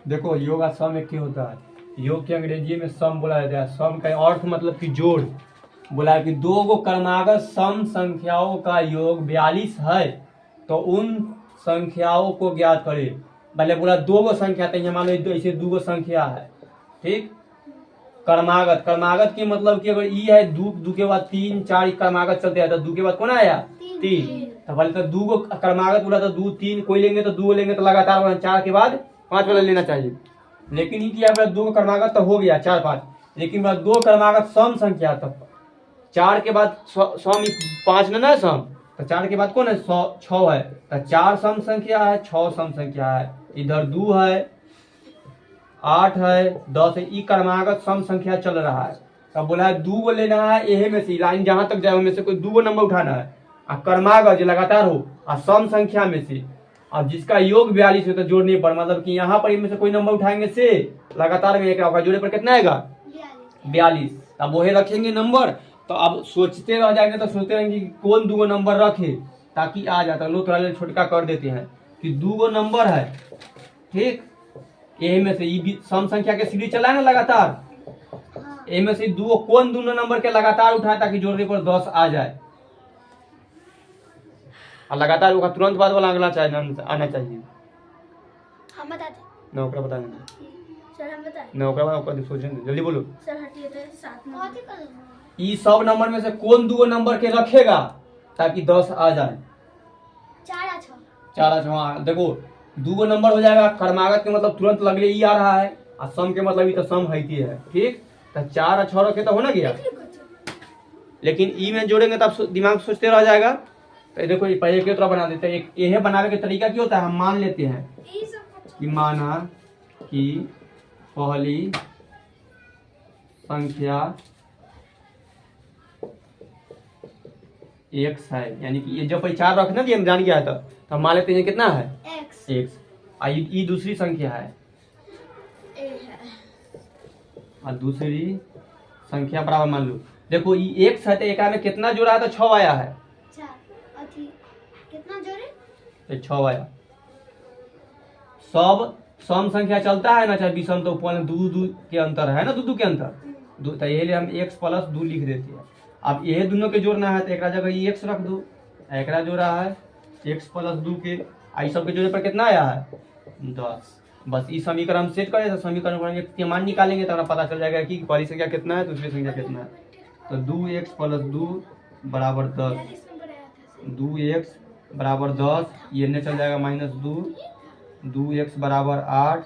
देखो योग का सम एक ही होता है। योग के अंग्रेजी में सम बोला जाता है। सम का अर्थ मतलब कि जोड़। बोला है कि दो गो क्रमागत सम संख्याओं का योग 42 है तो उन संख्याओं को ज्ञात करे। पहले बोला दो गो संख्या, तो यहाँ मान लो ऐसे दो गो संख्या है, ठीक। क्रमागत, क्रमागत की मतलब कि अगर ई है दू, दू के बाद 3 4 क्रमागत चलते हैं तो दू के बाद कौन आया 3। तो पहले तो दू गो क्रमागत बोला तो 2 3 कोई लेंगे तो 2 लेंगे तो लगातार 4 के बाद 5 वाला लेना चाहिए। लेकिन ये किया दो गो क्रमागत तो हो गया 4 5, लेकिन दो क्रमागत सम संख्या तब 4 के बाद सम 5 ना सम, तो 4 के बाद कौन है 6 है, तो 4 सम संख्या है 6 सम संख्या है। इधर 2 है 8 है 10 है, ई क्रमागत सम संख्या चल रहा है। तब बोला है 2 गो लेना है, यही में से लाइन जहां तक जाए में से कोई 2 गो नंबर उठाना है और क्रमागत जो लगातार हो और सम संख्या में से, अब जिसका योग 42 है तो जोड़ने पर मतलब कि यहाँ पर इनमें से कोई नंबर उठाएंगे से लगातार में एक होगा, जोड़ने पर कितना आएगा 42। अब वही रखेंगे नंबर। तो अब सोचते रह जाएंगे तो सोचते रहेंगे कि कौन 2 गो नंबर रखे ताकि आ जाता। लोग थोड़ा छोटका कर देते हैं कि 2 गो नंबर है, ठीक। यही में से ई सम संख्या के सीढ़ी चला है ना लगातार, यही में से दो कौन दोनों नंबर के लगातार उठाए ताकि जोड़ने पर 10 आ जाए और लगातार वो तुरंत बाद वाला अगला आना चाहिए। हम बताते नौकरा बता देना सर, हम बताएं नौकरा वाला सोचें जल्दी बोलो सर। हटिए तो 7 नंबर ई सब नंबर में से कौन 2 नंबर के रखेगा ताकि 10 आ जाए। 4 आ 6 4 हाँ देखो 2 नंबर हो जाएगा। क्रमागत के मतलब तुरंत लगले ई आ रहा है और सम के मतलब ई तो सम है ही है, ठीक। तो 4 और 6 रखे तो हो ना गया, लेकिन ई में जोड़ेंगे तब दिमाग सोचते रह जाएगा। तो देखो पहले के तरह बना देते हैं। एक यह बनाने का तरीका क्या होता है, हम मान लेते हैं कि माना कि पहली संख्या x है, यानी कि ये जो पहले 4 रखना हम जान गया था तो हम मान लेते हैं कितना है x। ये दूसरी संख्या है और दूसरी संख्या बराबर मान लो। देखो ये x है तो एक में कितना जोड़ा है तो 6 आया है, कितना जोड़े तो 6 आया। सब सम संख्या चलता है ना, चाहे विषम, तो ऊपर में 2 2 के अंतर है ना, 2 2 के अंतर तो यही हम x प्लस 2 लिख देते हैं। अब यही दोनों के जोड़ना है तो एक जगह ये x रख दो, एक जोड़ा है x प्लस 2 के, आई सब के जोड़े पर कितना आया है 10। बस इस समीकरण हम सेट करें तो समीकरण के मान निकालेंगे तो हमें पता चल जाएगा कि पहली संख्या कितना है दूसरी संख्या कितना है। तो 2x प्लस 2 बराबर 10, 2x बराबर 10, ये ने चल जाएगा -2, 2x बराबर 8,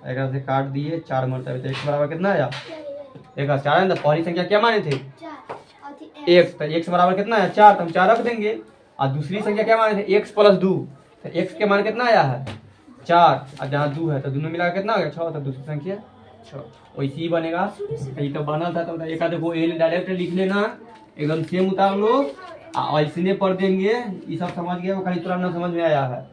एक से काट दिए 4 मरतबे तो x बराबर कितना आया 1 4 है। तो पहली संख्या क्या माने थे x, तो x बराबर कितना है 4, तो हम 4 रख देंगे। और दूसरी संख्या क्या माने थे x प्लस 2, तो x के मान कितना आया है 4 और जहाँ 2 है तो दोनों मिला कितना हो गया 6, तो दूसरी संख्या 6 वैसे ही बनेगा। यही तो बना था तो एक देखो ए डायरेक्ट लिख लेना एकदम सेम उतार लो ऐसने पढ़ देंगे। ये सब समझ गए, वो खाली तुरंत ना समझ में आया है।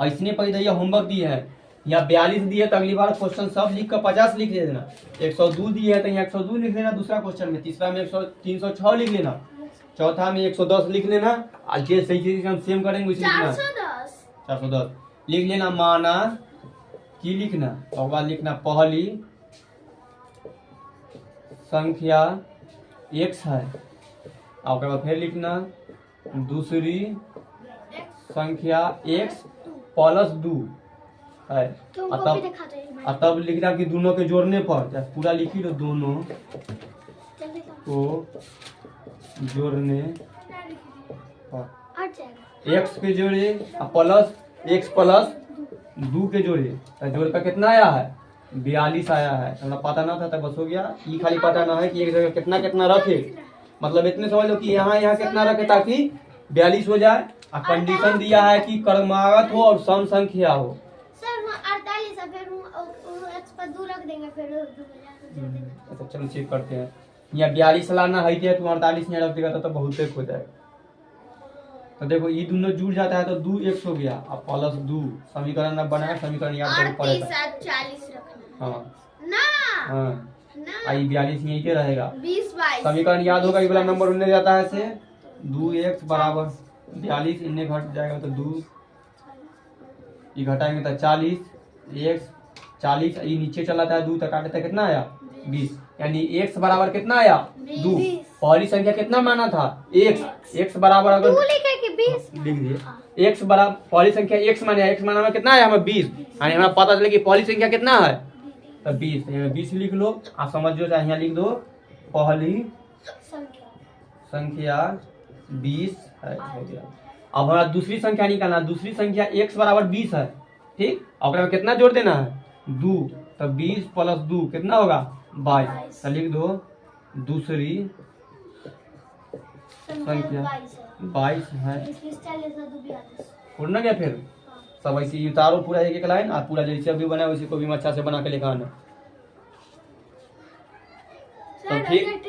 ऐसने पढ़ दिया होमवर्क दी है, यहाँ 42 दी है तो अगली बार क्वेश्चन सब लिख कर 50 लिख देना। 102 दी है तो यहाँ 102 लिख लेना दूसरा क्वेश्चन में, तीसरा में 306 लिख लेना, चौथा में 110 लिख लेना। आज जे सही चीज हम सेम करेंगे वैसे लिखना 410 लिख लेना। माना की लिखना और बाद लिखना पहली संख्या x है और बाद फिर लिखना दूसरी संख्या x प्लस 2 है। तब लिखना कि दोनों के जोड़ने पर पूरा लिखी लो, दोनों को जोड़ने पर x के जोड़े प्लस x प्लस 2 के जोड़े, जोड़ का कितना आया है 42 आया है। हमें पता ना था तब बस हो गया। ये खाली पता ना है कि एक जगह कितना कितना रखे, मतलब इतने समझ लो कि यहाँ कितना रखे ताकि 42 हो जाए। और कंडीशन दिया है कि क्रमागत हो और सम संख्या हो। सर 48 है फिर x पर 2 रख देंगे फिर 2 अच्छा चलो चेक करते हैं। यहाँ 42 लाना है तो 48 यहाँ रख देगा तो बहुत एक हो जाएगा। तो देखो ये दोनों जुड़ जाता है तो 2x हो गया और प्लस 2 समीकरण अब बनाया, समीकरण याद करके पड़ेगा 40 रखना हाँ ना हाँ ना आई 42 यहीं के रहेगा। 20 22 समीकरण याद होगा, ये वाला नंबर उन्हें जाता है से 2x बराबर 42, इन्हें घट जाएगा तो 2 ये घटाएंगे तो 40 x 40 ये नीचे चला था 2 तक काटे था कितना आया 20, यानी x बराबर कितना आया 2। पहली संख्या कितना माना था x बराबर अगर 2 लिखे कि 20 लिख दिए x बराबर पहली संख्या x माने x माना में कितना आया हमें 20, यानी हमें पता चले कि पहली संख्या कितना है तो 20, 20 लिख लो। आप समझो चाहे यहाँ लिख दो पहली संख्या 20 है, हो गया। अब हमारा दूसरी संख्या निकालना, दूसरी संख्या x बराबर 20 है, ठीक। और में कितना जोड़ देना है 2, तो 20 + 2 कितना होगा 22। तो लिख दो दूसरी संख्या 22 है। पूर्ण गया फिर सब ऐसे उतारो पूरा एक एक लाइन, और पूरा जैसे अभी बना है उसी को भी अच्छा से बना के लिखा है। तो ठीक